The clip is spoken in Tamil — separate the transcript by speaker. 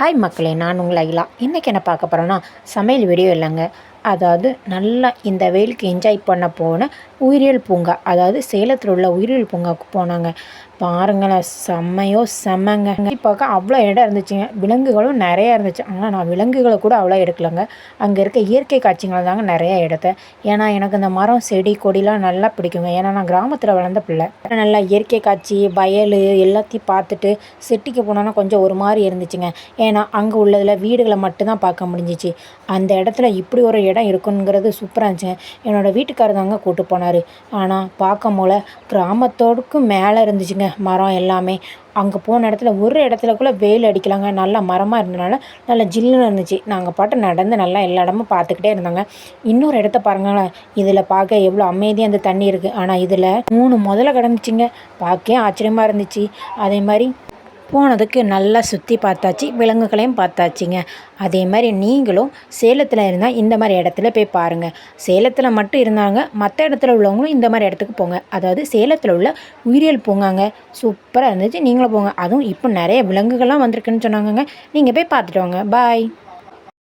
Speaker 1: ஹாய் மக்களே, நான் உங்கள் அகிலா. இன்றைக்கி என்ன பார்க்க போகிறேன்னா சமையல் வீடியோ இல்லைங்க. அதாவது நல்லா இந்த வெயிலுக்கு என்ஜாய் பண்ண போன உயிரியல் பூங்கா, அதாவது சேலத்தில் உள்ள உயிரியல் பூங்காவுக்கு போனாங்க. பாருங்களேன், செம்மங்க. பார்க்க அவ்வளோ இடம் இருந்துச்சுங்க. விலங்குகளும் நிறையா இருந்துச்சு. ஆனால் நான் விலங்குகளை கூட அவ்வளோ எடுக்கலைங்க. அங்கே இருக்க இயற்கை காட்சிகள் தாங்க நிறையா எடுத்தேன். ஏன்னா எனக்கு இந்த மரம் செடி கொடிலாம் நல்லா பிடிக்குங்க. ஏன்னா நான் கிராமத்தில் வளர்ந்த பிள்ளை. நல்லா இயற்கை காட்சி, வயல் எல்லாத்தையும் பார்த்துட்டு சிட்டிக்கு போனோன்னா கொஞ்சம் ஒரு மாதிரி இருந்துச்சுங்க. ஏன்னா அங்கே உள்ளதில் வீடுகளை மட்டும்தான் பார்க்க முடிஞ்சிச்சு. அந்த இடத்துல இப்படி ஒரு இடம் இருக்குங்கிறது சூப்பராக இருந்துச்சுங்க. என்னோடய வீட்டுக்காரர் தாங்க கூப்பிட்டு போனார். ஆனால் பார்க்கும் போல் கிராமத்தோடுக்கும் மேலே இருந்துச்சுங்க மரம் எல்லாமே. அங்கே போன இடத்துல ஒரு இடத்துல கூட வெயில் அடிக்கலாங்க. நல்லா மரமாக இருந்தனால நல்லா ஜில்லுன்னு இருந்துச்சு. நாங்கள் பாட்டு நடந்து நல்லா எல்லா இடமும் பார்த்துக்கிட்டே இருந்தாங்க. இன்னொரு இடத்த பாருங்களேன், இதில் பார்க்க எவ்வளோ அமைதியாக அந்த தண்ணி இருக்குது. ஆனால் இதில் 3 முதல்ல கிடந்துச்சிங்க. பார்க்க ஆச்சரியமாக இருந்துச்சு. அதே மாதிரி போனதுக்கு நல்லா சுற்றி பார்த்தாச்சு, விலங்குகளையும் பார்த்தாச்சுங்க. அதே மாதிரி நீங்களும் சேலத்தில் இருந்தால் இந்த மாதிரி இடத்துல போய் பாருங்கள். சேலத்தில் மட்டும் இருந்தாங்க, மற்ற இடத்துல உள்ளவங்களும் இந்த மாதிரி இடத்துக்கு போங்க. அதாவது சேலத்தில் உள்ள உயிரியல் பூங்காங்க, சூப்பராக இருந்துச்சு. நீங்களும் போங்க. அதுவும் இப்போ நிறைய விலங்குகள்லாம் வந்திருக்குன்னு சொன்னாங்கங்க. நீங்கள் போய் பார்த்துட்டு வாங்க. பாய்.